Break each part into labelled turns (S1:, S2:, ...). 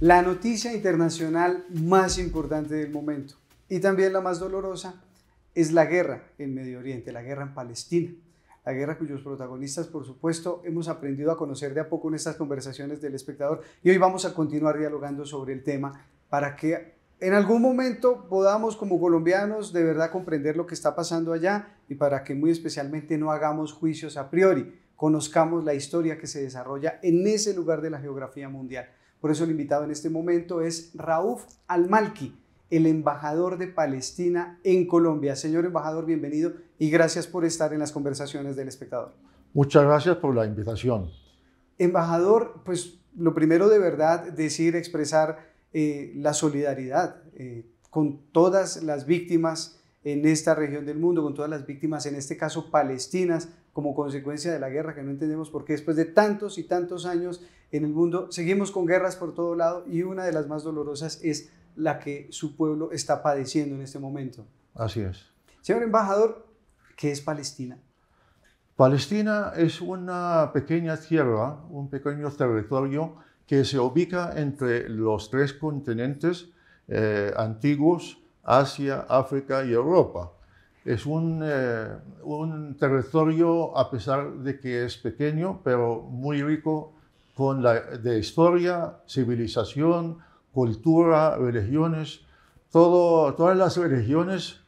S1: La noticia internacional más importante del momento y también la más dolorosa es la guerra en Medio Oriente, la guerra en Palestina. La guerra cuyos protagonistas, por supuesto, hemos aprendido a conocer de a poco en estas conversaciones del Espectador, y hoy vamos a continuar dialogando sobre el tema para que en algún momento podamos, como colombianos, de verdad comprender lo que está pasando allá, y para que muy especialmente no hagamos juicios a priori, conozcamos la historia que se desarrolla en ese lugar de la geografía mundial. Por eso el invitado en este momento es Rauf Al-Malki, el embajador de Palestina en Colombia. Señor embajador, bienvenido y gracias por estar en las conversaciones del Espectador.
S2: Muchas gracias por la invitación.
S1: Embajador, pues lo primero de verdad expresar la solidaridad con todas las víctimas en esta región del mundo, con todas las víctimas, en este caso palestinas, como consecuencia de la guerra, que no entendemos por qué después de tantos y tantos años en el mundo seguimos con guerras por todo lado, y una de las más dolorosas es la que su pueblo está padeciendo en este momento.
S2: Así es.
S1: Señor embajador, ¿qué es Palestina?
S2: Palestina es una pequeña tierra, un pequeño territorio que se ubica entre los tres continentes antiguos, Asia, África y Europa. Es un territorio, a pesar de que es pequeño, pero muy rico de historia, civilización, cultura, religiones. Todas las religiones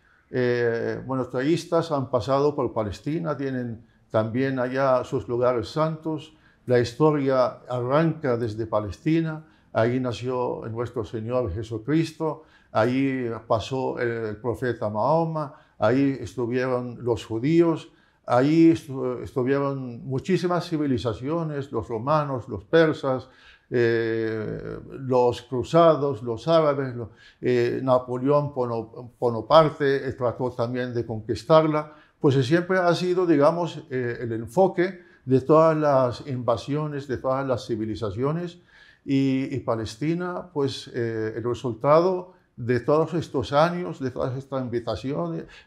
S2: monoteístas han pasado por Palestina, tienen también allá sus lugares santos. La historia arranca desde Palestina, ahí nació nuestro Señor Jesucristo, ahí pasó el profeta Mahoma, ahí estuvieron los judíos, ahí estuvieron muchísimas civilizaciones, los romanos, los persas, los cruzados, los árabes. Napoleón Bonaparte trató también de conquistarla. Pues siempre ha sido, digamos, el enfoque de todas las invasiones, de todas las civilizaciones, y Palestina, pues el resultado de todos estos años, de todas estas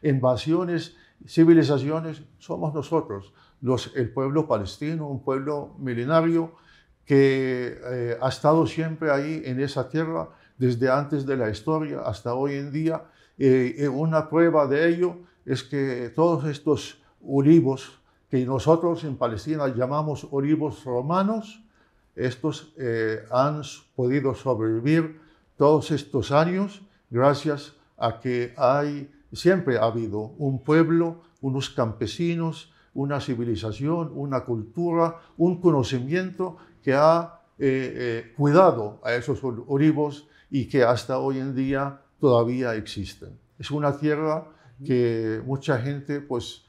S2: invasiones, civilizaciones, somos nosotros, el pueblo palestino, un pueblo milenario que ha estado siempre ahí en esa tierra desde antes de la historia hasta hoy en día. Una prueba de ello es que todos estos olivos que nosotros en Palestina llamamos olivos romanos, estos han podido sobrevivir todos estos años gracias a que siempre ha habido un pueblo, unos campesinos, una civilización, una cultura, un conocimiento que ha cuidado a esos olivos y que hasta hoy en día todavía existen. Es una tierra que mucha gente pues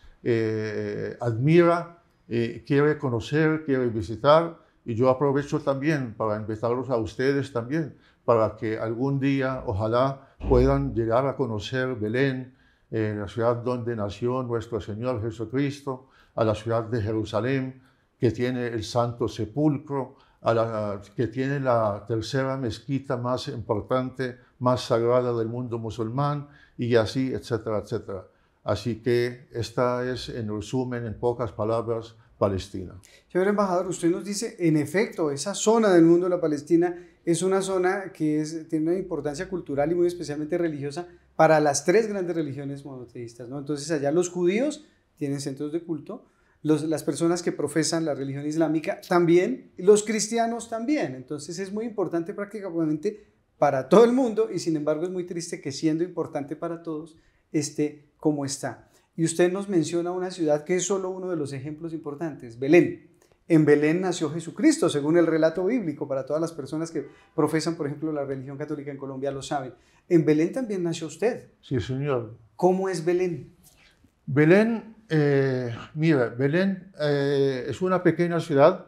S2: admira, quiere conocer, quiere visitar, y yo aprovecho también para invitarlos a ustedes también, para que algún día ojalá puedan llegar a conocer Belén, la ciudad donde nació nuestro Señor Jesucristo, a la ciudad de Jerusalén, que tiene el Santo Sepulcro, que tiene la tercera mezquita más importante, más sagrada del mundo musulmán, y así, etcétera, etcétera. Así que esta es, en resumen, en pocas palabras, Palestina.
S1: Señor embajador, usted nos dice, en efecto, esa zona del mundo de la Palestina es una zona que tiene una importancia cultural y muy especialmente religiosa para las tres grandes religiones monoteístas, ¿no? Entonces allá los judíos tienen centros de culto, las personas que profesan la religión islámica también, los cristianos también. Entonces es muy importante prácticamente para todo el mundo, y sin embargo es muy triste que, siendo importante para todos, esté como está. Y usted nos menciona una ciudad que es solo uno de los ejemplos importantes, Belén. En Belén nació Jesucristo, según el relato bíblico. Para todas las personas que profesan, por ejemplo, la religión católica en Colombia lo saben. En Belén también nació usted.
S2: Sí, señor.
S1: ¿Cómo es Belén?
S2: Belén, mira, Belén es una pequeña ciudad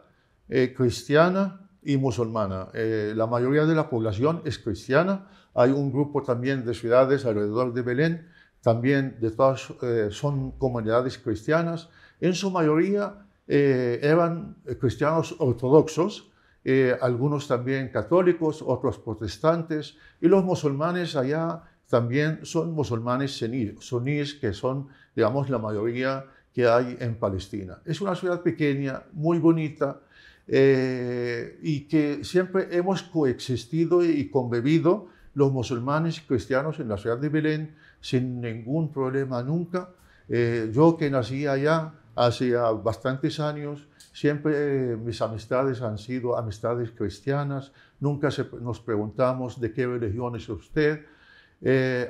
S2: cristiana y musulmana. La mayoría de la población es cristiana. Hay un grupo también de ciudades alrededor de Belén, también son comunidades cristianas. En su mayoría eran cristianos ortodoxos, algunos también católicos, otros protestantes, y los musulmanes allá también son musulmanes suníes, que son, digamos, la mayoría que hay en Palestina. Es una ciudad pequeña, muy bonita. y que siempre hemos coexistido y convivido los musulmanes y cristianos en la ciudad de Belén sin ningún problema nunca. Yo que nací allá hace bastantes años, siempre mis amistades han sido amistades cristianas, nunca nos preguntamos de qué religión es usted.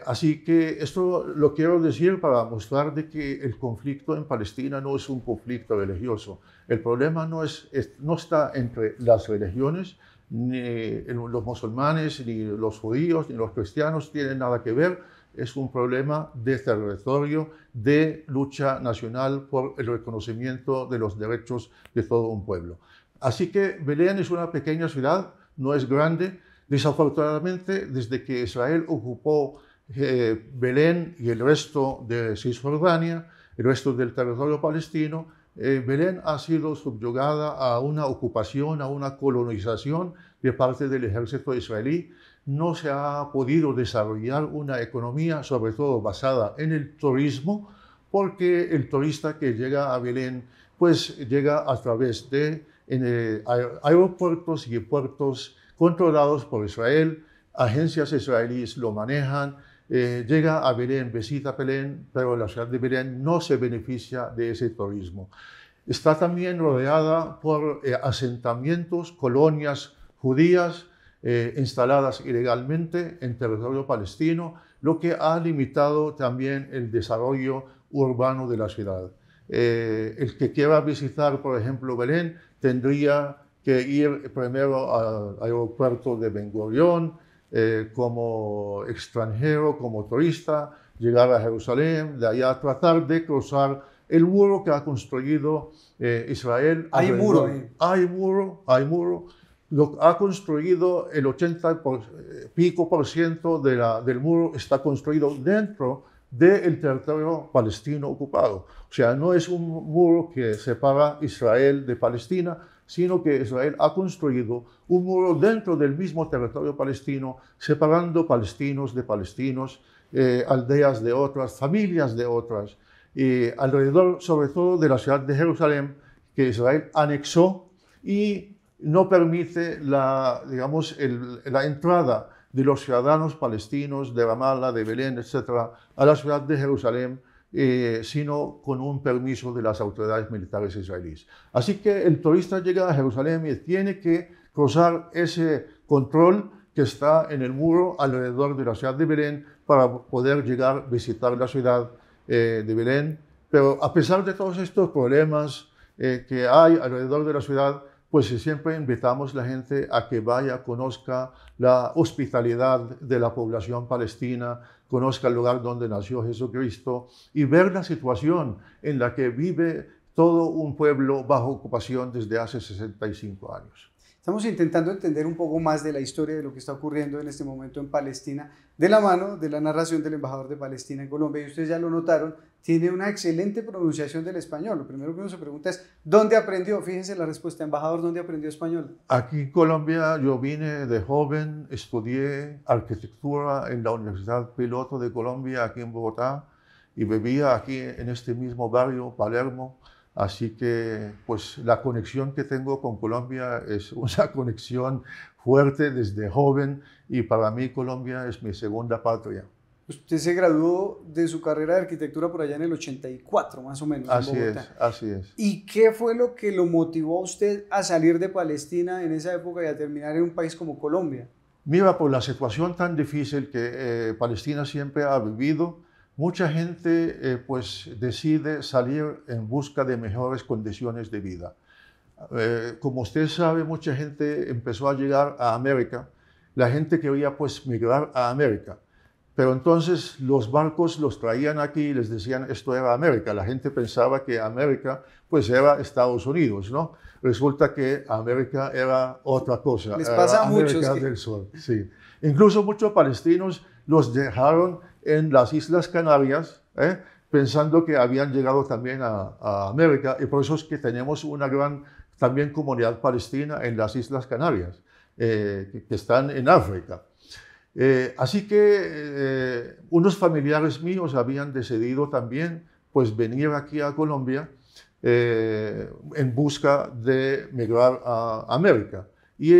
S2: Así que esto lo quiero decir para mostrar de que el conflicto en Palestina no es un conflicto religioso. El problema no está entre las religiones, ni los musulmanes, ni los judíos, ni los cristianos tienen nada que ver. Es un problema de territorio, de lucha nacional por el reconocimiento de los derechos de todo un pueblo. Así que Belén es una pequeña ciudad, no es grande. Desafortunadamente, desde que Israel ocupó Belén y el resto de Cisjordania, el resto del territorio palestino, Belén ha sido subyugada a una ocupación, a una colonización de parte del ejército israelí. No se ha podido desarrollar una economía, sobre todo basada en el turismo, porque el turista que llega a Belén, pues llega a través de aeropuertos y puertos controlados por Israel, agencias israelíes lo manejan, llega a Belén, visita Belén, pero la ciudad de Belén no se beneficia de ese turismo. Está también rodeada por asentamientos, colonias judías instaladas ilegalmente en territorio palestino, lo que ha limitado también el desarrollo urbano de la ciudad. El que quiera visitar, por ejemplo, Belén, tendría que ir primero al aeropuerto de Ben Gurión como extranjero, como turista, llegar a Jerusalén, de allá tratar de cruzar el muro que ha construido Israel.
S1: Hay muro.
S2: Hay muro. Lo ha construido el 80% del muro está construido dentro del territorio palestino ocupado. O sea, no es un muro que separa Israel de Palestina, sino que Israel ha construido un muro dentro del mismo territorio palestino, separando palestinos de palestinos, aldeas de otras, familias de otras, alrededor sobre todo de la ciudad de Jerusalén, que Israel anexó y no permite la entrada de los ciudadanos palestinos de Ramallah, de Belén, etc., a la ciudad de Jerusalén, sino con un permiso de las autoridades militares israelíes. Así que el turista llega a Jerusalén y tiene que cruzar ese control que está en el muro alrededor de la ciudad de Belén para poder llegar a visitar la ciudad de Belén. Pero a pesar de todos estos problemas que hay alrededor de la ciudad, pues siempre invitamos a la gente a que vaya, conozca la hospitalidad de la población palestina, conozca el lugar donde nació Jesucristo y ver la situación en la que vive todo un pueblo bajo ocupación desde hace 65 años.
S1: Estamos intentando entender un poco más de la historia de lo que está ocurriendo en este momento en Palestina, de la mano de la narración del embajador de Palestina en Colombia. Y ustedes ya lo notaron, tiene una excelente pronunciación del español. Lo primero que uno se pregunta es, ¿dónde aprendió? Fíjense la respuesta, embajador, ¿dónde aprendió español?
S2: Aquí en Colombia yo vine de joven, estudié arquitectura en la Universidad Piloto de Colombia, aquí en Bogotá, y vivía aquí en este mismo barrio, Palermo. Así que pues la conexión que tengo con Colombia es una conexión fuerte desde joven y para mí Colombia es mi segunda patria.
S1: Usted se graduó de su carrera de arquitectura por allá en el 84, más o menos,
S2: así
S1: en Bogotá.
S2: Así es.
S1: ¿Y qué fue lo que lo motivó a usted a salir de Palestina en esa época y a terminar en un país como Colombia?
S2: Mira, por la situación tan difícil que Palestina siempre ha vivido, mucha gente pues decide salir en busca de mejores condiciones de vida. Como usted sabe, mucha gente empezó a llegar a América. La gente quería pues migrar a América. Pero entonces los barcos los traían aquí y les decían esto era América. La gente pensaba que América pues era Estados Unidos, ¿no? Resulta que América era otra cosa.
S1: Les pasa a muchos.
S2: América del Sur, sí. Incluso muchos palestinos los dejaron en las Islas Canarias, pensando que habían llegado también a América, y por eso es que tenemos una gran también comunidad palestina en las Islas Canarias, que están en África. Así que unos familiares míos habían decidido también pues venir aquí a Colombia en busca de migrar a América. Y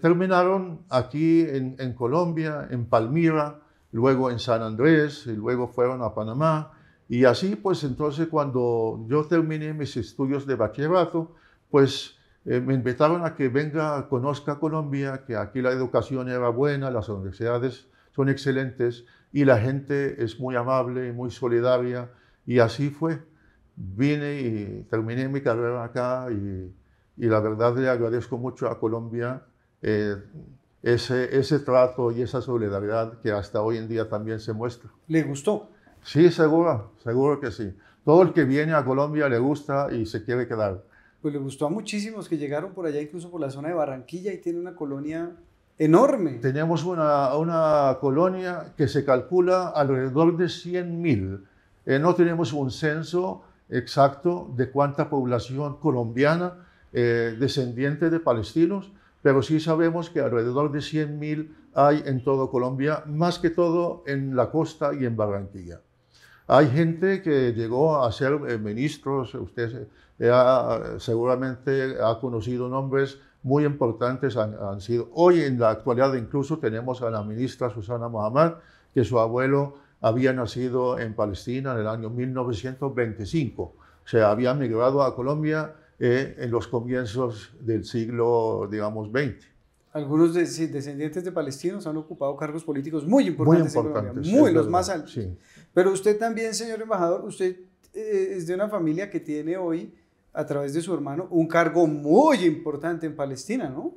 S2: terminaron aquí en Colombia, en Palmira, luego en San Andrés, y luego fueron a Panamá. Y así, pues entonces cuando yo terminé mis estudios de bachillerato, pues me invitaron a que venga, conozca Colombia, que aquí la educación era buena, las universidades son excelentes y la gente es muy amable y muy solidaria. Y así fue. Vine y terminé mi carrera acá y la verdad le agradezco mucho a Colombia ese trato y esa solidaridad que hasta hoy en día también se muestra.
S1: ¿Le gustó?
S2: Sí, seguro que sí. Todo el que viene a Colombia le gusta y se quiere quedar.
S1: Pues le gustó a muchísimos que llegaron por allá, incluso por la zona de Barranquilla, y tiene una colonia enorme.
S2: Tenemos una colonia que se calcula alrededor de 100.000. No tenemos un censo exacto de cuánta población colombiana descendiente de palestinos, pero sí sabemos que alrededor de 100.000 hay en todo Colombia, más que todo en la costa y en Barranquilla. Hay gente que llegó a ser ministros, usted seguramente ha conocido nombres muy importantes, han sido. Hoy en la actualidad incluso tenemos a la ministra Susana Mohamed, que su abuelo había nacido en Palestina en el año 1925. O sea, había migrado a Colombia en los comienzos del siglo, digamos, XX.
S1: Algunos descendientes de palestinos han ocupado cargos políticos muy importantes, en Colombia, muy los más altos.
S2: Sí.
S1: Pero usted también, señor embajador, usted es de una familia que tiene hoy, a través de su hermano, un cargo muy importante en Palestina, ¿no?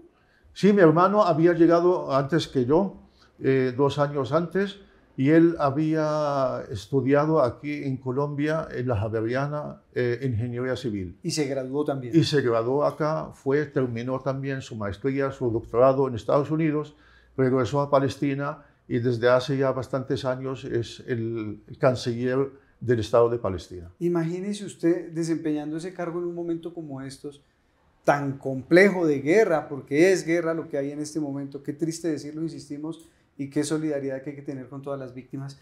S2: Sí, mi hermano había llegado antes que yo, 2 años antes, y él había estudiado aquí en Colombia, en la Javeriana, Ingeniería Civil.
S1: Y se graduó también.
S2: Y se graduó acá, terminó también su maestría, su doctorado en Estados Unidos, regresó a Palestina y desde hace ya bastantes años es el canciller del Estado de Palestina.
S1: Imagínese usted desempeñando ese cargo en un momento como estos, tan complejo de guerra, porque es guerra lo que hay en este momento, qué triste decirlo, insistimos, y qué solidaridad que hay que tener con todas las víctimas.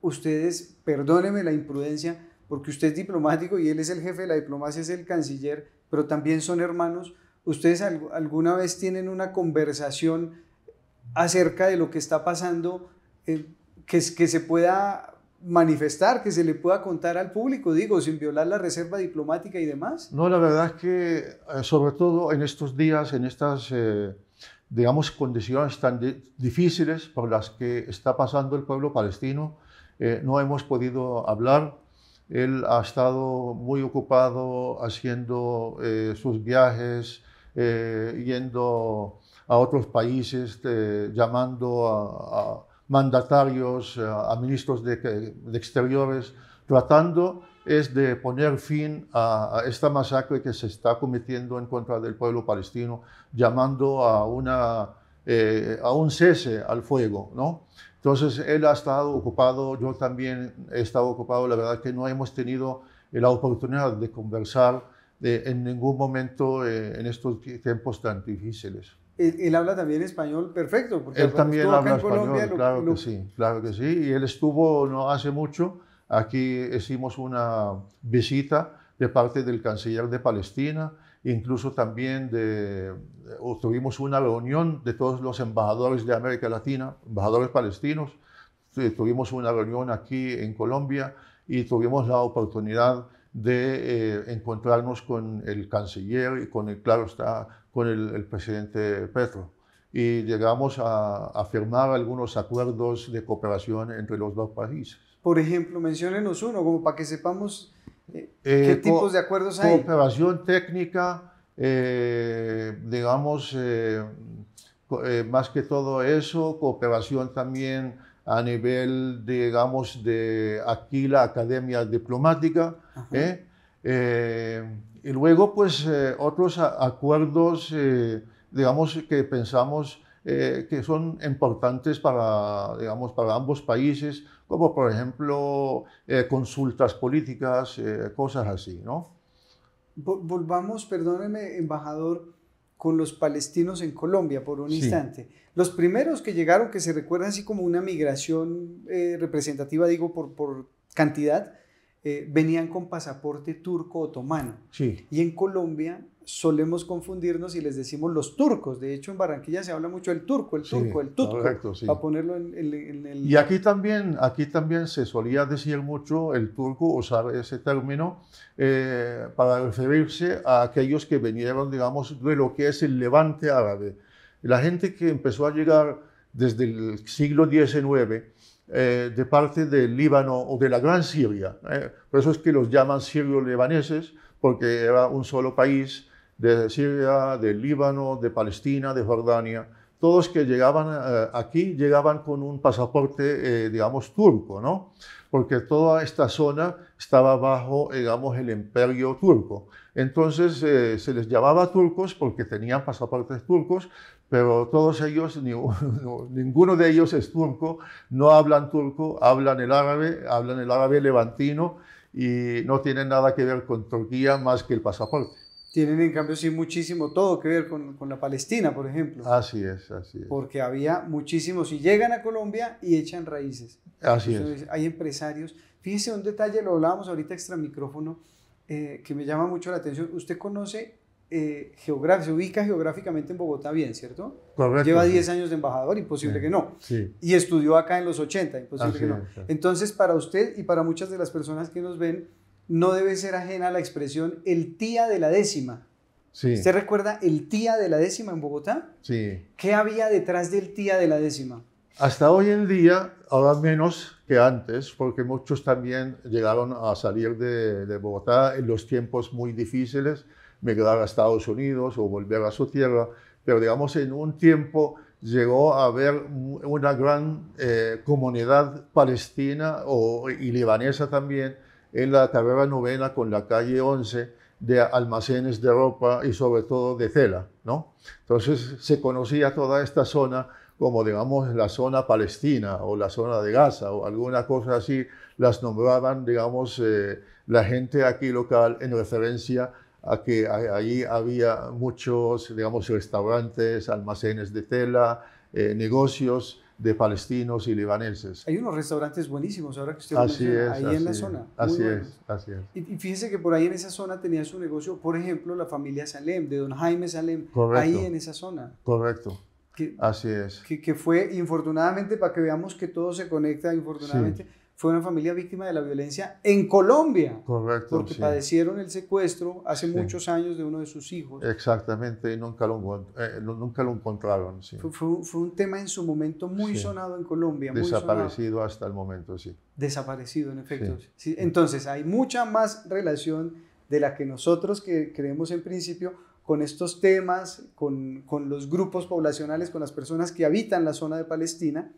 S1: Ustedes, perdónenme la imprudencia, porque usted es diplomático y él es el jefe de la diplomacia, es el canciller, pero también son hermanos. ¿Ustedes alguna vez tienen una conversación acerca de lo que está pasando, que se pueda manifestar, que se le pueda contar al público, digo, sin violar la reserva diplomática y demás?
S2: No, la verdad es que sobre todo en estos días, en estas digamos, condiciones tan difíciles por las que está pasando el pueblo palestino, no hemos podido hablar. Él ha estado muy ocupado haciendo sus viajes, yendo a otros países, llamando a mandatarios, a ministros de Exteriores, tratando de poner fin a esta masacre que se está cometiendo en contra del pueblo palestino, llamando a un cese al fuego, ¿no? Entonces, él ha estado ocupado, yo también he estado ocupado, la verdad que no hemos tenido la oportunidad de conversar en ningún momento en estos tiempos tan difíciles.
S1: Él habla también español perfecto, porque
S2: él también habla español,
S1: Colombia,
S2: claro que sí, y él estuvo no hace mucho. Aquí hicimos una visita de parte del canciller de Palestina, incluso también tuvimos una reunión de todos los embajadores de América Latina, embajadores palestinos. Tuvimos una reunión aquí en Colombia y tuvimos la oportunidad de encontrarnos con el canciller y con el presidente Petro. Y llegamos a firmar algunos acuerdos de cooperación entre los dos países.
S1: Por ejemplo, menciónenos uno, como para que sepamos qué tipos de acuerdos hay.
S2: Cooperación técnica, digamos, más que todo eso, cooperación también a nivel, digamos, de aquí la Academia Diplomática, y luego, pues, otros acuerdos, digamos, que pensamos que son importantes digamos, para ambos países, como por ejemplo consultas políticas, cosas así, ¿no?
S1: Volvamos, perdóneme, embajador, con los palestinos en Colombia por un instante. Los primeros que llegaron, que se recuerdan así como una migración representativa, digo, por cantidad, venían con pasaporte turco otomano.
S2: Sí.
S1: Y en Colombia solemos confundirnos y les decimos los turcos. De hecho, en Barranquilla se habla mucho del turco, el turco, el tutco,
S2: correcto, sí.
S1: para ponerlo en el...
S2: Y aquí también se solía decir mucho el turco, usar ese término para referirse a aquellos que vinieron, digamos, de lo que es el levante árabe. La gente que empezó a llegar desde el siglo XIX de parte del Líbano o de la Gran Siria. Por eso es que los llaman sirio-libaneses, porque era un solo país de Siria, del Líbano, de Palestina, de Jordania. Todos que llegaban aquí llegaban con un pasaporte, digamos, turco, ¿no? Porque toda esta zona estaba bajo, digamos, el imperio turco. Entonces se les llamaba turcos porque tenían pasaportes turcos, pero todos ellos, ninguno de ellos es turco, no hablan turco, hablan el árabe levantino y no tienen nada que ver con Turquía más que el pasaporte.
S1: Tienen en cambio sí muchísimo todo que ver con la Palestina, por ejemplo.
S2: Así es, así es.
S1: Porque había muchísimos y llegan a Colombia y echan raíces.
S2: Así
S1: Entonces,
S2: es.
S1: hay empresarios. Fíjese un detalle, lo hablábamos ahorita extra micrófono, que me llama mucho la atención. Usted conoce, se ubica geográficamente en Bogotá bien, ¿cierto?
S2: Correcto.
S1: Lleva 10 años de embajador, imposible que no.
S2: Sí.
S1: Y estudió acá en los 80, imposible
S2: Así
S1: que no.
S2: es.
S1: Entonces, para usted y para muchas de las personas que nos ven, no debe ser ajena a la expresión el tía de la décima.
S2: Sí.
S1: ¿Usted recuerda el tía de la décima en Bogotá?
S2: Sí.
S1: ¿Qué había detrás del tía de la décima?
S2: Hasta hoy en día, ahora menos que antes, porque muchos también llegaron a salir de Bogotá en los tiempos muy difíciles, migrar a Estados Unidos o volver a su tierra, pero digamos en un tiempo llegó a haber una gran comunidad palestina y libanesa también en la carrera novena con la calle 11, de almacenes de ropa y sobre todo de tela, ¿no? Entonces se conocía toda esta zona como, digamos, la zona palestina o la zona de Gaza o alguna cosa así, las nombraban, digamos, la gente aquí local en referencia a que allí había muchos, digamos, restaurantes, almacenes de tela, negocios de palestinos y libaneses.
S1: Hay unos restaurantes buenísimos, ahora que usted lo menciona, ahí en la zona.
S2: Así es.
S1: Y fíjese que por ahí en esa zona tenía su negocio, por ejemplo, la familia Salem, de don Jaime Salem,
S2: Correcto.
S1: ahí en esa zona.
S2: Correcto. Así es.
S1: Que fue, infortunadamente, para que veamos que todo se conecta, infortunadamente, sí, fue una familia víctima de la violencia en Colombia.
S2: Correcto.
S1: Porque padecieron el secuestro hace muchos años de uno de sus hijos.
S2: Exactamente, y nunca lo encontraron. Sí.
S1: Fue un tema en su momento muy sonado en Colombia.
S2: Desaparecido hasta el momento, sí.
S1: Desaparecido, en efecto. Sí. Entonces, hay mucha más relación de la que nosotros que creemos en principio con estos temas, con los grupos poblacionales, con las personas que habitan la zona de Palestina,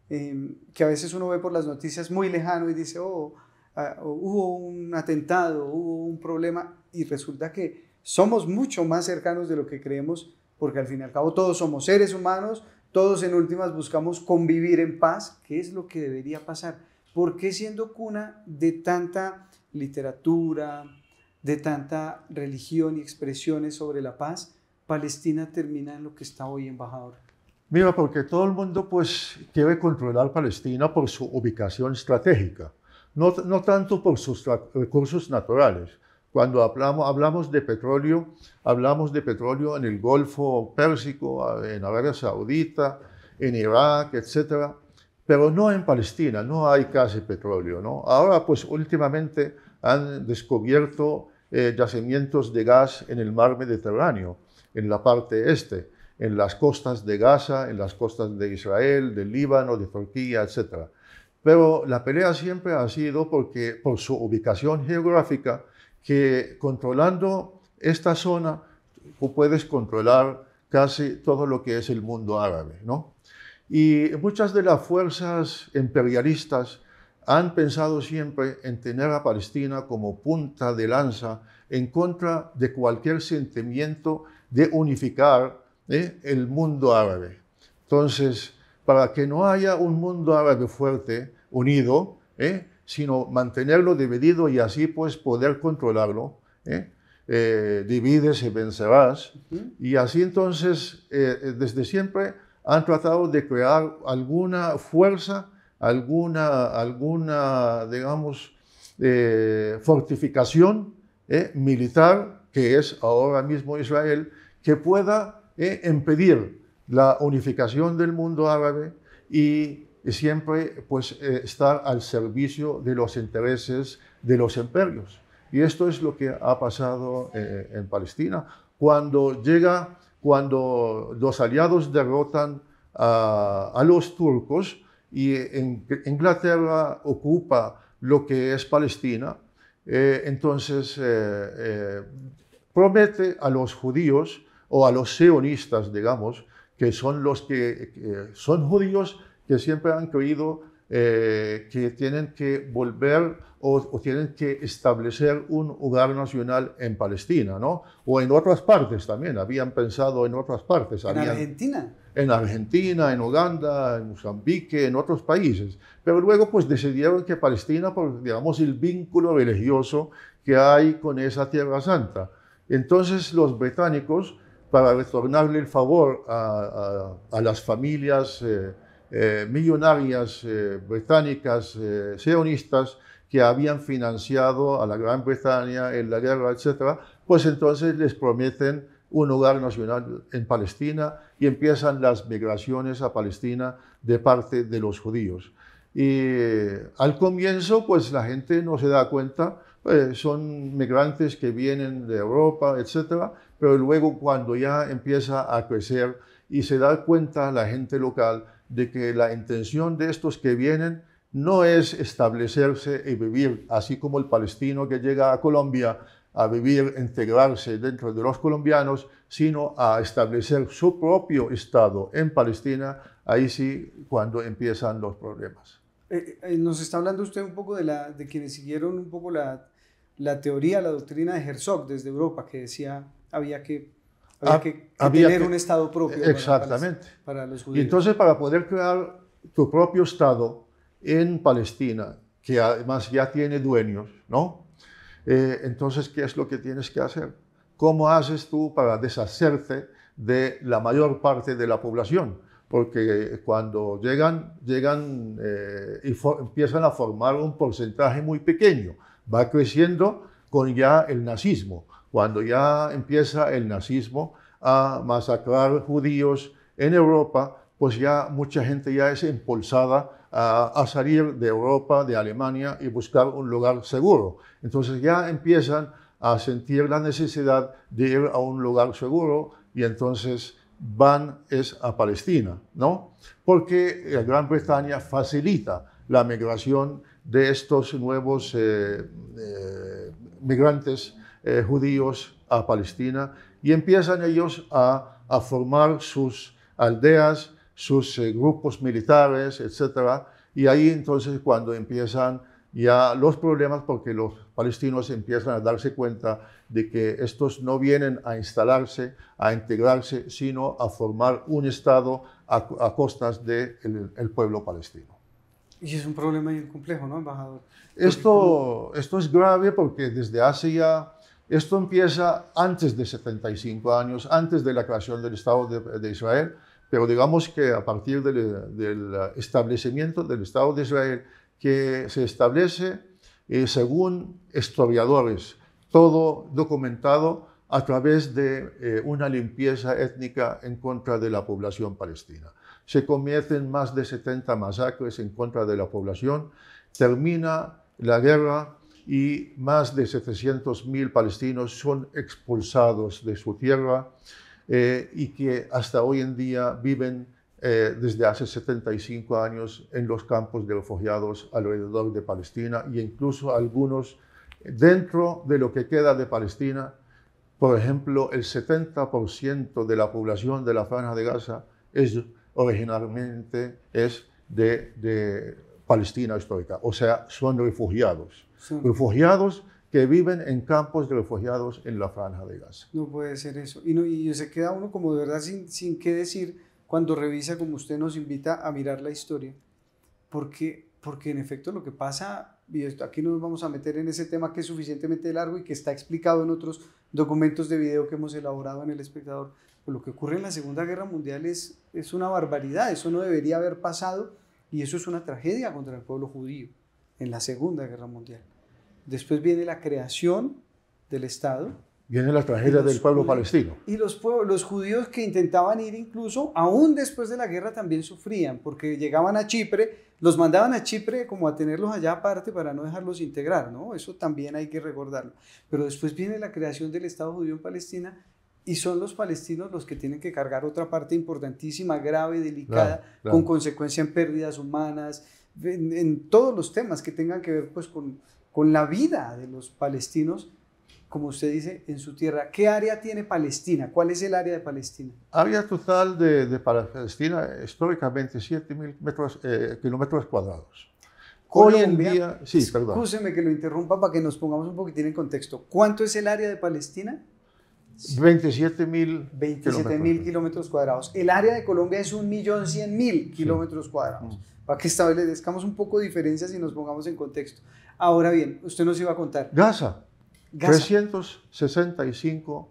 S1: que a veces uno ve por las noticias muy lejano y dice, hubo un atentado, hubo un problema, y resulta que somos mucho más cercanos de lo que creemos, porque al fin y al cabo todos somos seres humanos, todos en últimas buscamos convivir en paz, que es lo que debería pasar. ¿Por qué siendo cuna de tanta literatura, de tanta religión y expresiones sobre la paz, Palestina termina en lo que está hoy, embajador?
S2: Mira, porque todo el mundo pues quiere controlar Palestina por su ubicación estratégica, no tanto por sus recursos naturales. Cuando hablamos de petróleo en el Golfo Pérsico, en Arabia Saudita, en Irak, etc. Pero no en Palestina, no hay casi petróleo, ¿no? Ahora pues últimamente han descubierto yacimientos de gas en el mar Mediterráneo, en la parte este, en las costas de Gaza, en las costas de Israel, del Líbano, de Turquía, etc. Pero la pelea siempre ha sido por su ubicación geográfica, que controlando esta zona tú puedes controlar casi todo lo que es el mundo árabe, ¿no? Y muchas de las fuerzas imperialistas han pensado siempre en tener a Palestina como punta de lanza en contra de cualquier sentimiento de unificar el mundo árabe. Entonces, para que no haya un mundo árabe fuerte, unido, sino mantenerlo dividido y así pues poder controlarlo, divides y vencerás. Y así entonces, desde siempre han tratado de crear alguna fuerza, alguna digamos, fortificación militar, que es ahora mismo Israel, que pueda impedir la unificación del mundo árabe y siempre pues, estar al servicio de los intereses de los imperios. Y esto es lo que ha pasado en Palestina. Cuando los aliados derrotan a los turcos y Inglaterra ocupa lo que es Palestina, entonces promete a los judíos o a los sionistas, digamos, que son los que son judíos que siempre han creído que tienen que volver o tienen que establecer un hogar nacional en Palestina, ¿no? O en otras partes también, habían pensado en otras partes.
S1: ¿En Argentina?
S2: En Argentina, en Uganda, en Mozambique, en otros países. Pero luego pues decidieron que Palestina, por digamos el vínculo religioso que hay con esa Tierra Santa. Entonces los británicos, para retornarle el favor a las familias millonarias británicas sionistas que habían financiado a la Gran Bretaña en la guerra, etc., pues entonces les prometen un hogar nacional en Palestina y empiezan las migraciones a Palestina de parte de los judíos. Y al comienzo, pues la gente no se da cuenta, son migrantes que vienen de Europa, etc., pero luego cuando ya empieza a crecer y se da cuenta la gente local de que la intención de estos que vienen no es establecerse y vivir así como el palestino que llega a Colombia a vivir, integrarse dentro de los colombianos, sino a establecer su propio Estado en Palestina, ahí sí cuando empiezan los problemas.
S1: Nos está hablando usted un poco de quienes siguieron un poco la teoría, la doctrina de Herzog desde Europa, que decía había que tener un Estado propio
S2: exactamente.
S1: Para los judíos.
S2: Y entonces, para poder crear tu propio Estado en Palestina, que además ya tiene dueños, ¿no? Entonces, ¿qué es lo que tienes que hacer? ¿Cómo haces tú para deshacerte de la mayor parte de la población? Porque cuando llegan y empiezan a formar un porcentaje muy pequeño, va creciendo con ya el nazismo. Cuando ya empieza el nazismo a masacrar judíos en Europa, pues ya mucha gente ya es impulsada a salir de Europa, de Alemania y buscar un lugar seguro. Entonces ya empiezan a sentir la necesidad de ir a un lugar seguro y entonces van a Palestina, ¿no? Porque la Gran Bretaña facilita la migración de estos nuevos migrantes judíos a Palestina y empiezan ellos a formar sus aldeas, sus grupos militares, etc. Y ahí entonces cuando empiezan ya los problemas, porque los palestinos empiezan a darse cuenta de que estos no vienen a instalarse, a integrarse, sino a formar un Estado a costas del pueblo palestino.
S1: Y es un problema bien complejo, ¿no, embajador?
S2: Esto es grave porque desde hace ya... Esto empieza antes de 75 años, antes de la creación del Estado de Israel, pero digamos que a partir del establecimiento del Estado de Israel, que se establece, según historiadores, todo documentado a través de una limpieza étnica en contra de la población palestina. Se cometen más de 70 masacres en contra de la población, termina la guerra y más de 700.000 palestinos son expulsados de su tierra y que hasta hoy en día viven desde hace 75 años en los campos de refugiados alrededor de Palestina e incluso algunos dentro de lo que queda de Palestina. Por ejemplo, el 70% de la población de la Franja de Gaza originalmente es de Palestina histórica, o sea, son refugiados. Sí. Refugiados que viven en campos de refugiados en la Franja de Gaza.
S1: No puede ser eso. Y se queda uno como de verdad sin qué decir cuando revisa, como usted nos invita a mirar la historia. Porque en efecto lo que pasa, y aquí no nos vamos a meter en ese tema que es suficientemente largo y que está explicado en otros documentos de video que hemos elaborado en El Espectador, pero lo que ocurre en la Segunda Guerra Mundial es una barbaridad, eso no debería haber pasado y eso es una tragedia contra el pueblo judío en la Segunda Guerra Mundial. después viene la creación del Estado.
S2: Viene la tragedia del pueblo palestino.
S1: Y los judíos que intentaban ir incluso, aún después de la guerra también sufrían, porque llegaban a Chipre, los mandaban a Chipre como a tenerlos allá aparte para no dejarlos integrar, ¿no? Eso también hay que recordarlo. Pero después viene la creación del Estado judío en Palestina y son los palestinos los que tienen que cargar otra parte importantísima, grave, delicada, con consecuencia en pérdidas humanas, en todos los temas que tengan que ver pues, con la vida de los palestinos, como usted dice, en su tierra. ¿Qué área tiene Palestina? ¿Cuál es el área de Palestina?
S2: Área total de Palestina, históricamente, 7.000 kilómetros cuadrados.
S1: Colombia,
S2: hoy en día, sí, perdón.
S1: Excúseme que lo interrumpa para que nos pongamos un poquitín en contexto. ¿Cuánto es el área de Palestina?
S2: 27.000
S1: kilómetros cuadrados. El área de Colombia es 1.100.000 kilómetros cuadrados. Para que establezcamos un poco de diferencias y nos pongamos en contexto. Ahora bien, usted nos iba a contar.
S2: Gaza. 365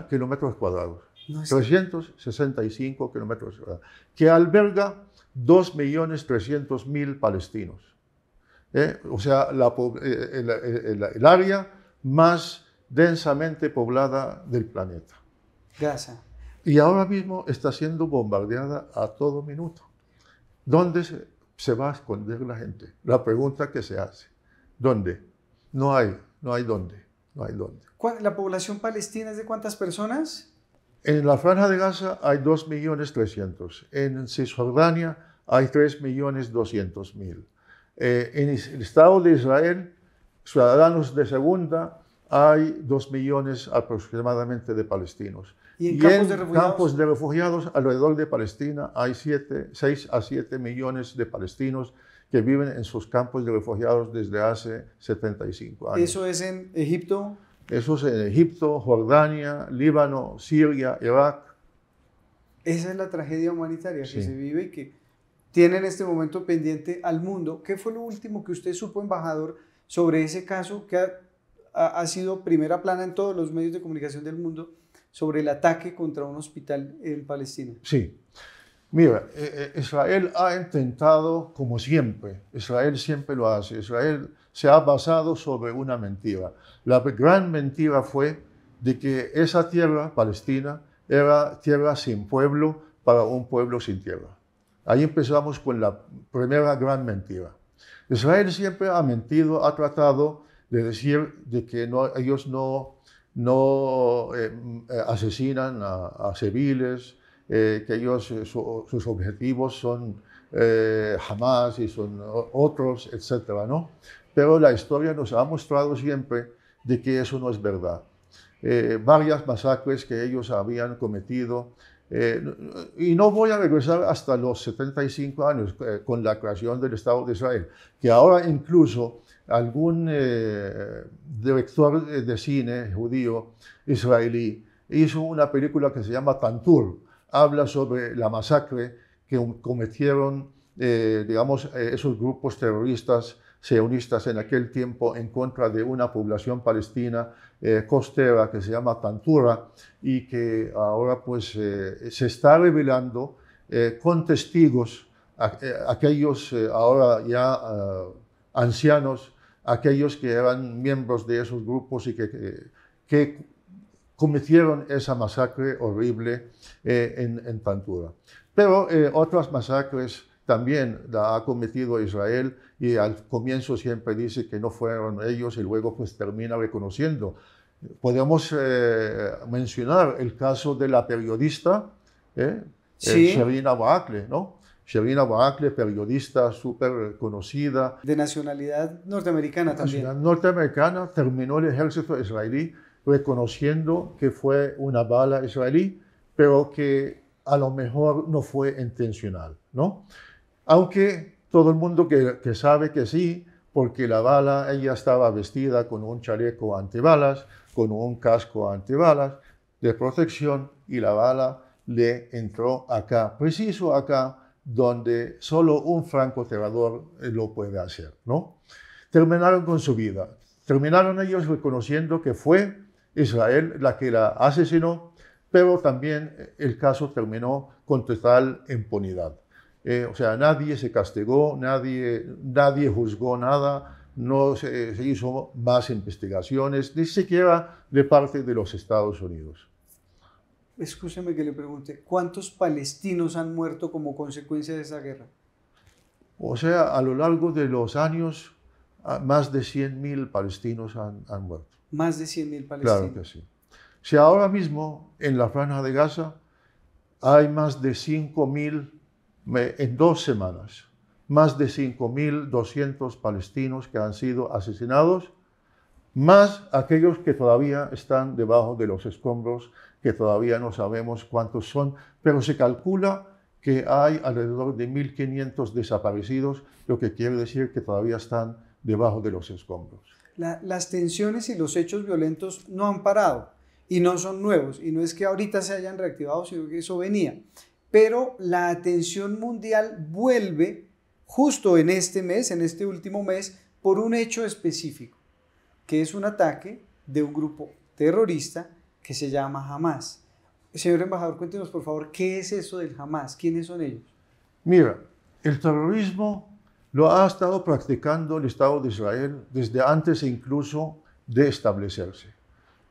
S2: kilómetros cuadrados. No 365 kilómetros cuadrados. Que alberga 2.300.000 palestinos. O sea, el área más densamente poblada del planeta.
S1: Gaza.
S2: Y ahora mismo está siendo bombardeada a todo minuto. ¿Dónde se va a esconder la gente? La pregunta que se hace. ¿Dónde? No hay dónde. No hay dónde.
S1: ¿La población palestina es de cuántas personas?
S2: En la Franja de Gaza hay 2.300.000. En Cisjordania hay 3.200.000. En el Estado de Israel, ciudadanos de segunda, hay 2 millones aproximadamente de palestinos.
S1: ¿Y en
S2: campos de refugiados alrededor de Palestina hay 6 a 7 millones de palestinos que viven en sus campos de refugiados desde hace 75 años.
S1: ¿Eso es en Egipto?
S2: Eso es en Egipto, Jordania, Líbano, Siria, Irak.
S1: Esa es la tragedia humanitaria que se vive y que tiene en este momento pendiente al mundo. ¿Qué fue lo último que usted supo, embajador, sobre ese caso que ha sido primera plana en todos los medios de comunicación del mundo sobre el ataque contra un hospital en Palestina?
S2: Sí. Mira, Israel ha intentado, como siempre, Israel siempre lo hace, Israel se ha basado sobre una mentira. La gran mentira fue de que esa tierra, Palestina, era tierra sin pueblo para un pueblo sin tierra. Ahí empezamos con la primera gran mentira. Israel siempre ha mentido, ha tratado de decir de que ellos no asesinan a civiles, que ellos, sus objetivos son Hamas y son otros, etcétera, ¿no? Pero la historia nos ha mostrado siempre de que eso no es verdad. Varias masacres que ellos habían cometido, y no voy a regresar hasta los 75 años con la creación del Estado de Israel, que ahora incluso algún director de cine judío israelí hizo una película que se llama Tantur. Habla sobre la masacre que cometieron, esos grupos terroristas sionistas en aquel tiempo en contra de una población palestina costera que se llama Tantura y que ahora pues se está revelando con testigos, aquellos ahora ya ancianos, aquellos que eran miembros de esos grupos y que cometieron esa masacre horrible en Tantura. Pero otras masacres también la ha cometido Israel y al comienzo siempre dice que no fueron ellos y luego pues termina reconociendo. Podemos mencionar el caso de la periodista Shireen Abu Akleh, ¿no? Shireen Abu Akleh, periodista súper conocida.
S1: De nacionalidad norteamericana también.
S2: Nacionalidad norteamericana, terminó el ejército israelí reconociendo que fue una bala israelí, pero que a lo mejor no fue intencional, ¿no? Aunque todo el mundo que sabe que sí, porque la bala, ella estaba vestida con un chaleco antibalas, con un casco antibalas de protección y la bala le entró acá, preciso acá, donde solo un francotirador lo puede hacer, ¿no? Terminaron con su vida. Terminaron ellos reconociendo que fue Israel la que la asesinó, pero también el caso terminó con total impunidad. O sea, nadie se castigó, nadie juzgó nada, no se hizo más investigaciones, ni siquiera de parte de los Estados Unidos.
S1: Escúcheme que le pregunte, ¿cuántos palestinos han muerto como consecuencia de esa guerra?
S2: O sea, a lo largo de los años, más de 100.000 palestinos han muerto.
S1: Más de 100.000 palestinos.
S2: Claro que sí. Si ahora mismo en la Franja de Gaza hay más de 5.000, en 2 semanas, más de 5.200 palestinos que han sido asesinados, más aquellos que todavía están debajo de los escombros, que todavía no sabemos cuántos son, pero se calcula que hay alrededor de 1.500 desaparecidos, lo que quiere decir que todavía están debajo de los escombros.
S1: Las tensiones y los hechos violentos no han parado y no son nuevos, y no es que ahorita se hayan reactivado, sino que eso venía. Pero la atención mundial vuelve justo en este mes, en este último mes, por un hecho específico, que es un ataque de un grupo terrorista que se llama Hamas. Señor embajador, cuéntenos por favor, ¿qué es eso del Hamas? ¿Quiénes son ellos?
S2: Mira, el terrorismo lo ha estado practicando el Estado de Israel desde antes incluso de establecerse.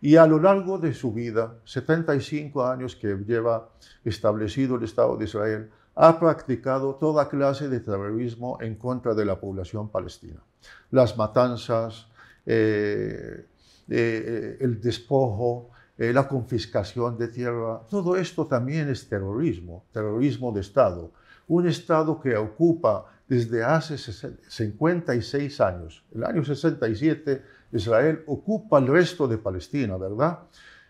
S2: Y a lo largo de su vida, 75 años que lleva establecido el Estado de Israel, ha practicado toda clase de terrorismo en contra de la población palestina. Las matanzas, el despojo, la confiscación de tierra, todo esto también es terrorismo, terrorismo de Estado. Un Estado que ocupa desde hace 56 años, el año 67, Israel ocupa el resto de Palestina, ¿verdad?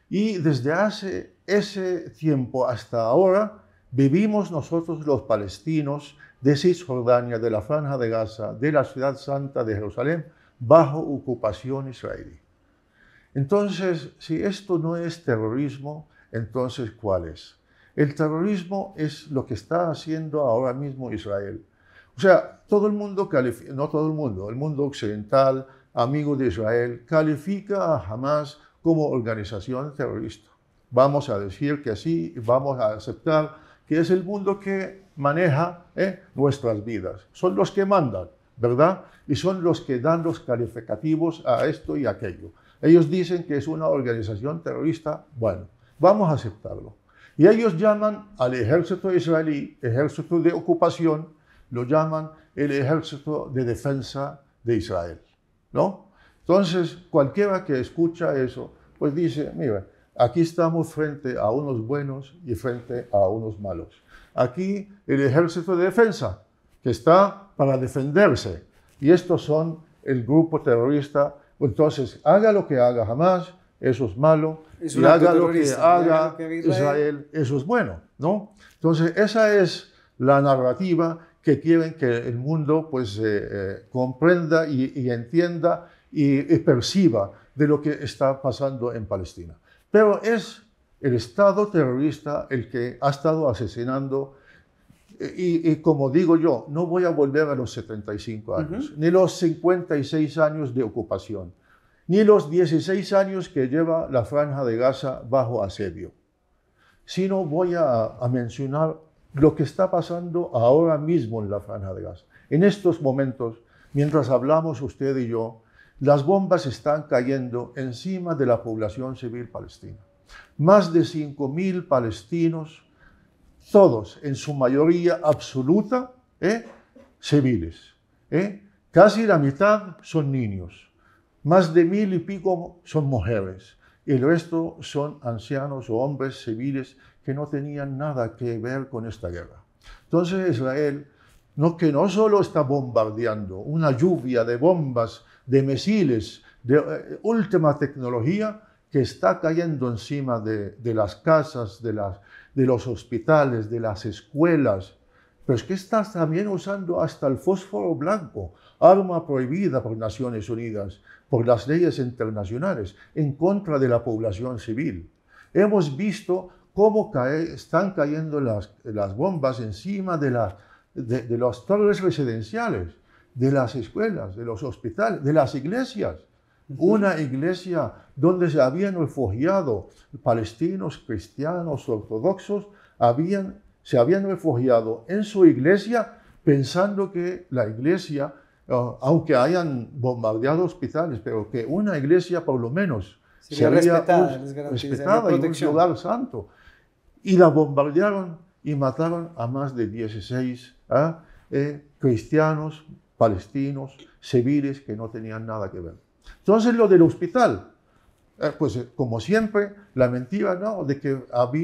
S2: Y desde hace ese tiempo hasta ahora vivimos nosotros los palestinos de Cisjordania, de la Franja de Gaza, de la Ciudad Santa de Jerusalén, bajo ocupación israelí. Entonces, si esto no es terrorismo, entonces ¿cuál es? El terrorismo es lo que está haciendo ahora mismo Israel. O sea, todo el mundo califica, no todo el mundo occidental, amigo de Israel, califica a Hamas como organización terrorista. Vamos a decir que sí, vamos a aceptar que es el mundo que maneja nuestras vidas. Son los que mandan, ¿verdad? Y son los que dan los calificativos a esto y aquello. Ellos dicen que es una organización terrorista, bueno, vamos a aceptarlo. Y ellos llaman al ejército israelí, ejército de ocupación, lo llaman el ejército de defensa de Israel, ¿no? Entonces, cualquiera que escucha eso, pues dice, mira, aquí estamos frente a unos buenos y frente a unos malos. Aquí el ejército de defensa, que está para defenderse, y estos son el grupo terrorista. Entonces, haga lo que haga Hamas, eso es malo, y haga lo que haga Israel, eso es bueno, ¿no? Entonces, esa es la narrativa que quieren que el mundo pues, comprenda y entienda y perciba de lo que está pasando en Palestina. Pero es el Estado terrorista el que ha estado asesinando, y como digo yo, no voy a volver a los 75 años, ni los 56 años de ocupación, ni los 16 años que lleva la Franja de Gaza bajo asedio, sino voy a mencionar lo que está pasando ahora mismo en la Franja de Gaza. En estos momentos, mientras hablamos usted y yo, las bombas están cayendo encima de la población civil palestina. Más de 5.000 palestinos, todos en su mayoría absoluta, civiles. Casi la mitad son niños, más de 1.000 y pico son mujeres, y el resto son ancianos o hombres civiles que no tenían nada que ver con esta guerra. Entonces Israel, que no solo está bombardeando, una lluvia de bombas, de misiles, de última tecnología, que está cayendo encima de las casas, de los hospitales, de las escuelas, pero es que está también usando hasta el fósforo blanco, arma prohibida por Naciones Unidas, por las leyes internacionales, en contra de la población civil. Hemos visto cómo están cayendo las bombas encima de las torres residenciales, de las escuelas, de los hospitales, de las iglesias. Una iglesia donde se habían refugiado palestinos, cristianos, ortodoxos, se habían refugiado en su iglesia pensando que la iglesia aunque hayan bombardeado hospitales, pero que una iglesia por lo menos
S1: sería respetada, les
S2: respetada y un lugar santo. Y la bombardearon y mataron a más de 16 cristianos, palestinos, civiles que no tenían nada que ver. Entonces lo del hospital, pues como siempre, la mentira, ¿no?, de que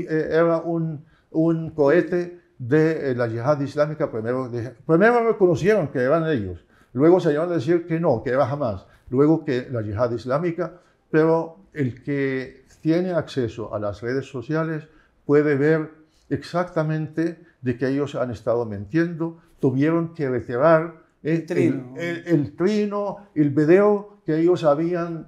S2: era un cohete de la yihad islámica. Primero reconocieron que eran ellos, luego se llegaron a decir que no, que era Hamas, luego que la yihad islámica, pero el que tiene acceso a las redes sociales puede ver exactamente de que ellos han estado mintiendo. Tuvieron que retirar el trino, el video que ellos habían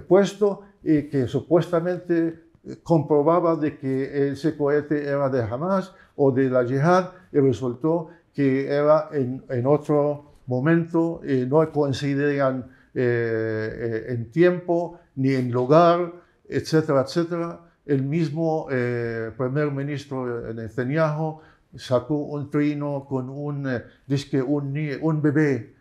S2: puesto y que supuestamente comprobaba de que ese cohete era de Hamas o de la yihad, y resultó que era en otro momento, no coincidían en tiempo ni en lugar, etcétera, etcétera. El mismo primer ministro Netanyahu sacó un trino con un bebé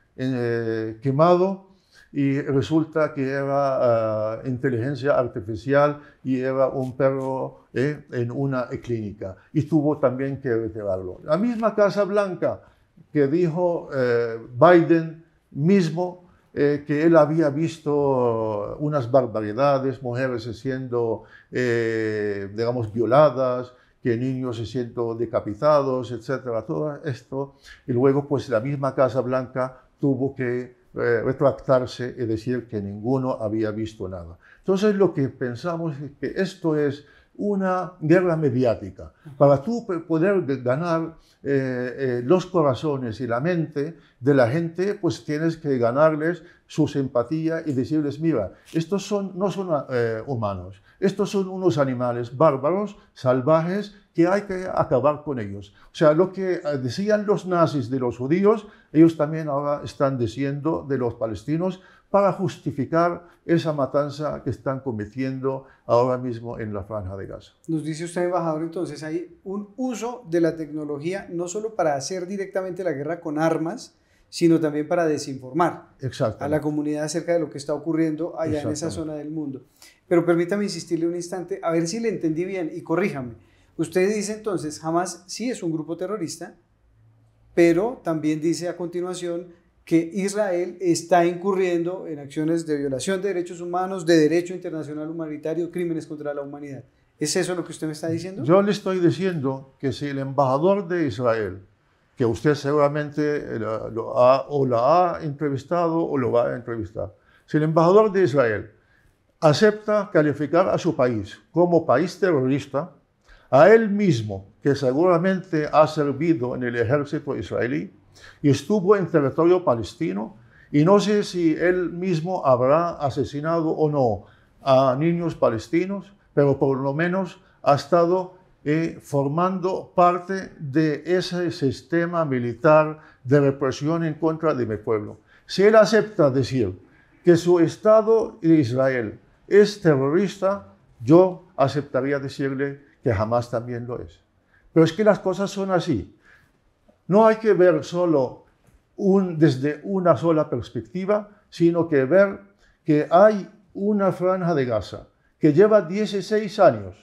S2: quemado, y resulta que era inteligencia artificial y era un perro en una clínica, y tuvo también que retirarlo. La misma Casa Blanca que dijo Biden mismo, que él había visto unas barbaridades, mujeres siendo, digamos, violadas, que niños siendo decapitados, etcétera, todo esto. Y luego, pues, la misma Casa Blanca tuvo que retractarse y decir que ninguno había visto nada. Entonces, lo que pensamos es que esto es una guerra mediática. Para tú poder ganar los corazones y la mente de la gente, pues tienes que ganarles su simpatía y decirles, mira, estos no son humanos, estos son unos animales bárbaros, salvajes, que hay que acabar con ellos. O sea, lo que decían los nazis de los judíos, ellos también ahora están diciendo de los palestinos, para justificar esa matanza que están cometiendo ahora mismo en la Franja de Gaza.
S1: Nos dice usted, embajador, entonces hay un uso de la tecnología no solo para hacer directamente la guerra con armas, sino también para desinformar a la comunidad acerca de lo que está ocurriendo allá en esa zona del mundo. Pero permítame insistirle un instante, a ver si le entendí bien y corríjame. Usted dice entonces, Hamas sí es un grupo terrorista, pero también dice a continuación que Israel está incurriendo en acciones de violación de derechos humanos, de derecho internacional humanitario, crímenes contra la humanidad. ¿Es eso lo que usted me está diciendo?
S2: Yo le estoy diciendo que si el embajador de Israel, que usted seguramente la ha entrevistado o lo va a entrevistar, si el embajador de Israel acepta calificar a su país como país terrorista, a él mismo, que seguramente ha servido en el ejército israelí y estuvo en territorio palestino, y no sé si él mismo habrá asesinado o no a niños palestinos, pero por lo menos ha estado formando parte de ese sistema militar de represión en contra de mi pueblo. Si él acepta decir que su Estado de Israel es terrorista, yo aceptaría decirle que Hamas también lo es. Pero es que las cosas son así. No hay que ver solo desde una sola perspectiva, sino que ver que hay una Franja de Gaza que lleva 16 años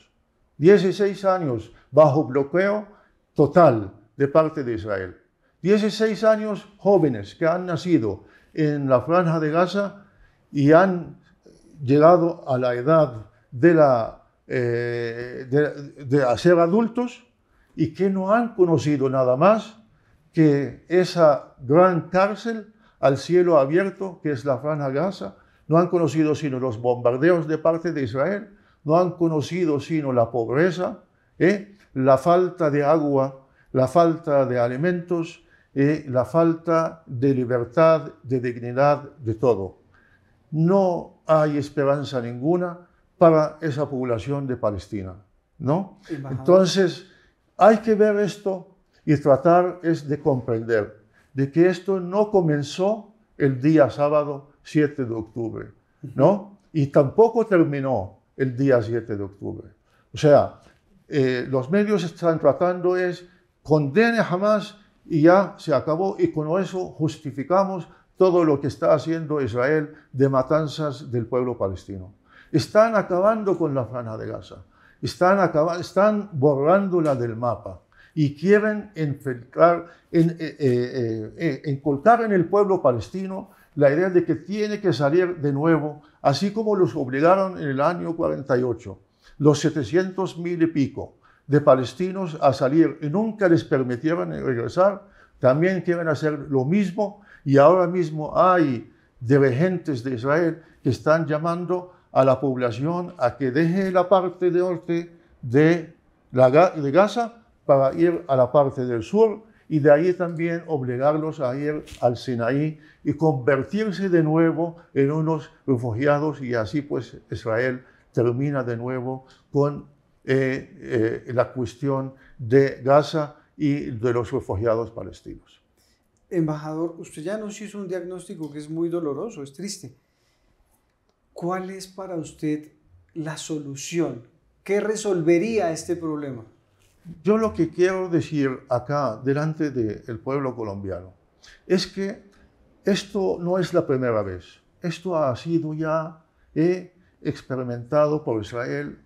S2: bajo bloqueo total de parte de Israel. 16 años jóvenes que han nacido en la Franja de Gaza y han llegado a la edad de ser adultos, y que no han conocido nada más que esa gran cárcel al cielo abierto que es la Franja de Gaza. No han conocido sino los bombardeos de parte de Israel, no han conocido sino la pobreza, la falta de agua, la falta de alimentos, la falta de libertad, de dignidad, de todo. No hay esperanza ninguna para esa población de Palestina, ¿no? Entonces, hay que ver esto y tratar de comprender de que esto no comenzó el día sábado 7 de octubre, ¿no? Y tampoco terminó el día 7 de octubre. O sea, los medios están tratando condene a Hamas y ya se acabó, y con eso justificamos todo lo que está haciendo Israel de matanzas del pueblo palestino. Están acabando con la Franja de Gaza, están borrándola del mapa y quieren inculcar en el pueblo palestino la idea de que tiene que salir de nuevo, así como los obligaron en el año 48, los 700,000 y pico de palestinos a salir y nunca les permitieron regresar. También quieren hacer lo mismo, y ahora mismo hay dirigentes de Israel que están llamando a la población a que deje la parte norte de Gaza para ir a la parte del sur, y de ahí también obligarlos a ir al Sinaí y convertirse de nuevo en unos refugiados, y así pues Israel termina de nuevo con la cuestión de Gaza y de los refugiados palestinos.
S1: Embajador, usted ya nos hizo un diagnóstico que es muy doloroso, es triste. ¿Cuál es para usted la solución? ¿Qué resolvería este problema?
S2: Yo lo que quiero decir acá, delante del pueblo colombiano, es que esto no es la primera vez. Esto ha sido ya experimentado por Israel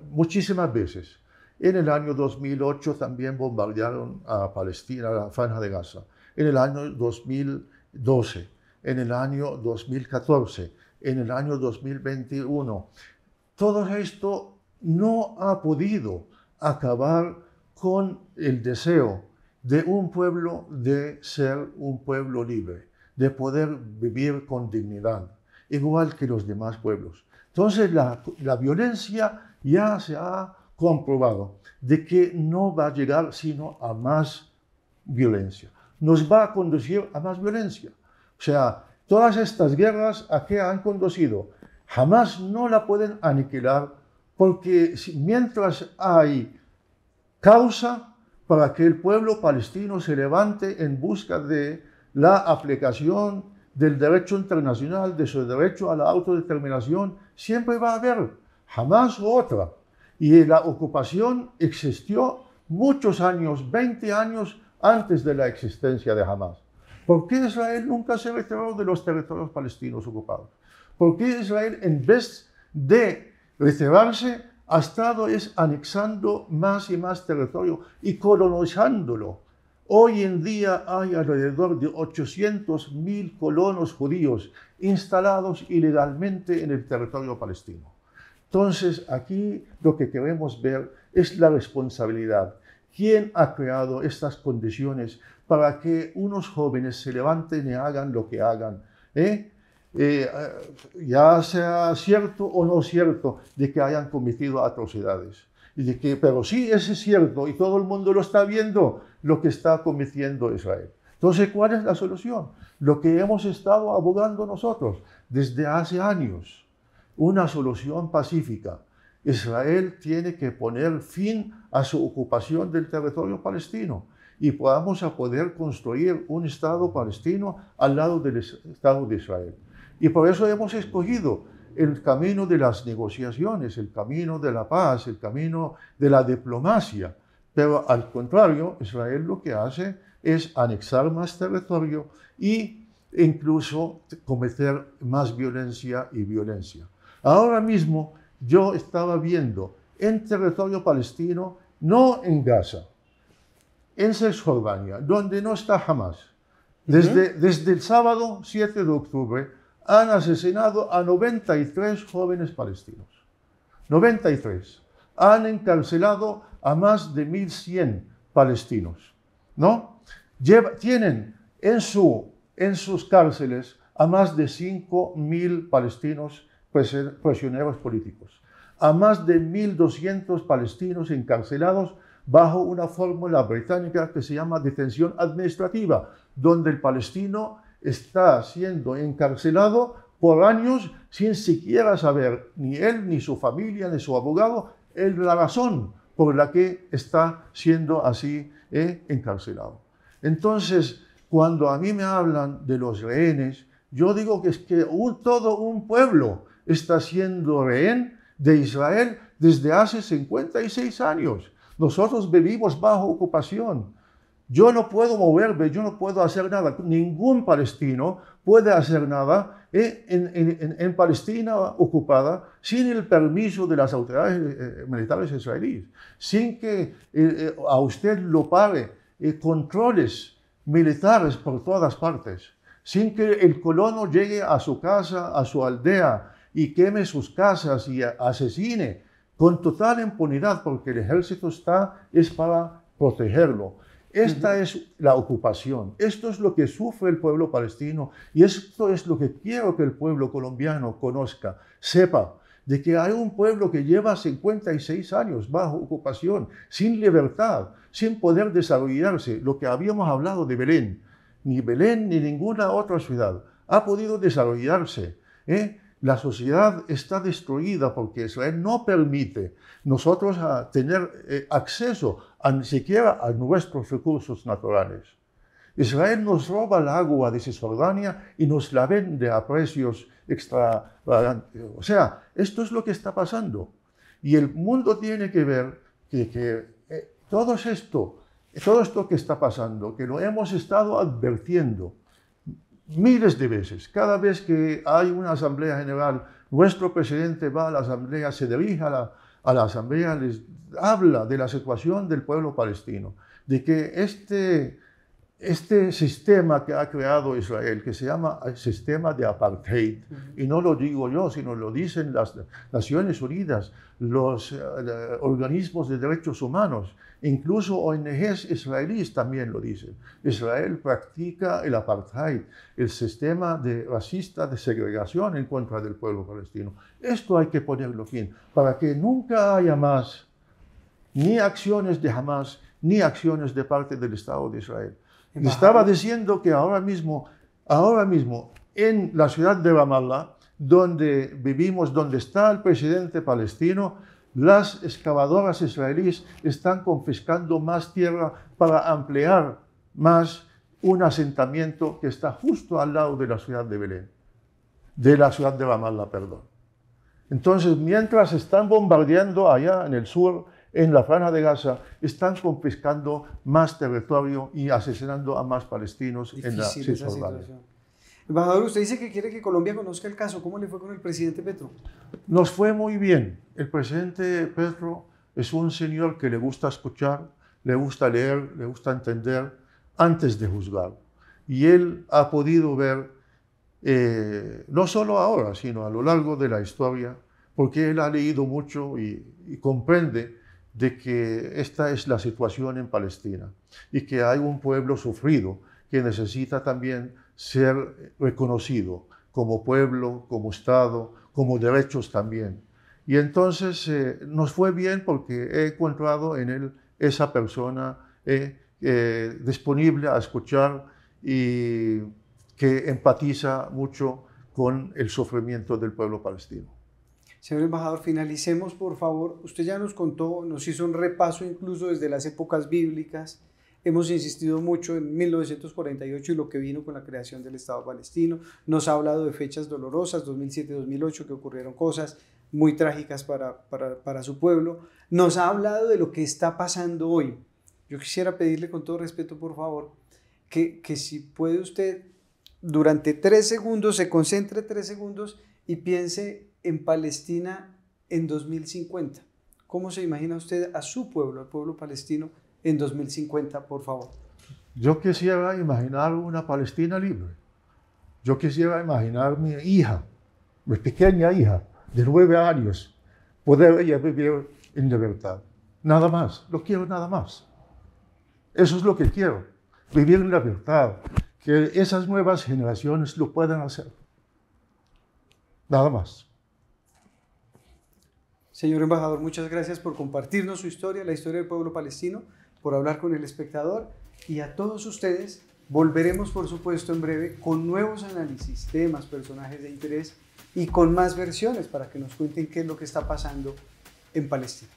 S2: muchísimas veces. En el año 2008 también bombardearon a Palestina, a la Franja de Gaza. En el año 2012, en el año 2014, en el año 2021. Todo esto no ha podido acabar con el deseo de un pueblo de ser un pueblo libre, de poder vivir con dignidad, igual que los demás pueblos. Entonces la violencia ya se ha comprobado de que no va a llegar sino a más violencia. Nos va a conducir a más violencia. O sea, todas estas guerras, ¿a qué han conducido? Jamás no la pueden aniquilar, porque mientras hay causa para que el pueblo palestino se levante en busca de la aplicación del derecho internacional, de su derecho a la autodeterminación, siempre va a haber Hamás u otra. Y la ocupación existió muchos años, 20 años antes de la existencia de Hamás. ¿Por qué Israel nunca se retiró de los territorios palestinos ocupados? ¿Por qué Israel, en vez de retirarse, ha estado anexando más y más territorio y colonizándolo? Hoy en día hay alrededor de 800,000 colonos judíos instalados ilegalmente en el territorio palestino. Entonces, aquí lo que queremos ver es la responsabilidad. ¿Quién ha creado estas condiciones para que unos jóvenes se levanten y hagan lo que hagan? Ya sea cierto o no cierto de que hayan cometido atrocidades. Pero sí es cierto, y todo el mundo lo está viendo, lo que está cometiendo Israel. Entonces, ¿cuál es la solución? Lo que hemos estado abogando nosotros desde hace años. Una solución pacífica. Israel tiene que poner fin a su ocupación del territorio palestino y podamos poder construir un Estado palestino al lado del Estado de Israel. Y por eso hemos escogido el camino de las negociaciones, el camino de la paz, el camino de la diplomacia. Pero al contrario, Israel lo que hace es anexar más territorio e incluso cometer más violencia y violencia. Ahora mismo yo estaba viendo en territorio palestino, no en Gaza, en Cisjordania, donde no está Hamás. Desde el sábado 7 de octubre han asesinado a 93 jóvenes palestinos. 93. Han encarcelado a más de 1.100 palestinos, ¿no? Tienen en sus cárceles a más de 5.000 palestinos prisioneros políticos, a más de 1.200 palestinos encarcelados bajo una fórmula británica que se llama detención administrativa, donde el palestino está siendo encarcelado por años sin siquiera saber, ni él, ni su familia, ni su abogado, la razón por la que está siendo así encarcelado. Entonces, cuando a mí me hablan de los rehenes, yo digo que es que todo un pueblo está siendo rehén de Israel desde hace 56 años. Nosotros vivimos bajo ocupación. Yo no puedo moverme, yo no puedo hacer nada. Ningún palestino puede hacer nada en Palestina ocupada sin el permiso de las autoridades militares israelíes, sin que a usted lo pare controles militares por todas partes, sin que el colono llegue a su casa, a su aldea y queme sus casas y asesine con total impunidad, porque el ejército es para protegerlo. Esta es la ocupación, esto es lo que sufre el pueblo palestino y esto es lo que quiero que el pueblo colombiano conozca, sepa de que hay un pueblo que lleva 56 años bajo ocupación, sin libertad, sin poder desarrollarse. Lo que habíamos hablado de Belén ni ninguna otra ciudad ha podido desarrollarse. La sociedad está destruida porque Israel no permite nosotros tener acceso ni siquiera a nuestros recursos naturales. Israel nos roba el agua de Cisjordania y nos la vende a precios extravagantes. O sea, esto es lo que está pasando. Y el mundo tiene que ver que todo esto que está pasando, que lo hemos estado advirtiendo miles de veces. Cada vez que hay una asamblea general, nuestro presidente va a la asamblea, se dirige a la asamblea, les habla de la situación del pueblo palestino, de que este sistema que ha creado Israel, que se llama el sistema de apartheid, y no lo digo yo, sino lo dicen las Naciones Unidas, los organismos de derechos humanos, incluso ONGs israelíes también lo dicen. Israel practica el apartheid, el sistema racista de segregación en contra del pueblo palestino. Esto hay que ponerlo fin, para que nunca haya más ni acciones de Hamas, ni acciones de parte del Estado de Israel. Le estaba diciendo que ahora mismo, en la ciudad de Ramallah, donde vivimos, donde está el presidente palestino, las excavadoras israelíes están confiscando más tierra para ampliar más un asentamiento que está justo al lado de la ciudad de Belén, de la ciudad de Ramallah, perdón. Entonces, mientras están bombardeando allá en el sur, en la Franja de Gaza, están confiscando más territorio y asesinando a más palestinos en la Cisjordania.
S1: Embajador, usted dice que quiere que Colombia conozca el caso. ¿Cómo le fue con el presidente Petro?
S2: Nos fue muy bien. El presidente Petro es un señor que le gusta escuchar, le gusta leer, le gusta entender antes de juzgar. Y él ha podido ver, no solo ahora, sino a lo largo de la historia, porque él ha leído mucho y comprende de que esta es la situación en Palestina y que hay un pueblo sufrido que necesita también ser reconocido como pueblo, como Estado, como derechos también. Y entonces nos fue bien porque he encontrado en él esa persona disponible a escuchar y que empatiza mucho con el sufrimiento del pueblo palestino.
S1: Señor embajador, finalicemos por favor. Usted ya nos contó, nos hizo un repaso incluso desde las épocas bíblicas. Hemos insistido mucho en 1948 y lo que vino con la creación del Estado palestino. Nos ha hablado de fechas dolorosas, 2007-2008, que ocurrieron cosas muy trágicas para su pueblo. Nos ha hablado de lo que está pasando hoy. Yo quisiera pedirle con todo respeto, por favor, que si puede usted, durante 3 segundos, se concentre 3 segundos y piense en Palestina en 2050. ¿Cómo se imagina usted a su pueblo, el pueblo palestino, en 2050, por favor?
S2: Yo quisiera imaginar una Palestina libre. Yo quisiera imaginar mi hija, mi pequeña hija, de 9 años, poder ella vivir en libertad. Nada más, no quiero nada más. Eso es lo que quiero, vivir en libertad, que esas nuevas generaciones lo puedan hacer. Nada más.
S1: Señor embajador, muchas gracias por compartirnos su historia, la historia del pueblo palestino, por hablar con el espectador, y a todos ustedes volveremos, por supuesto, en breve con nuevos análisis, temas, personajes de interés y con más versiones para que nos cuenten qué es lo que está pasando en Palestina.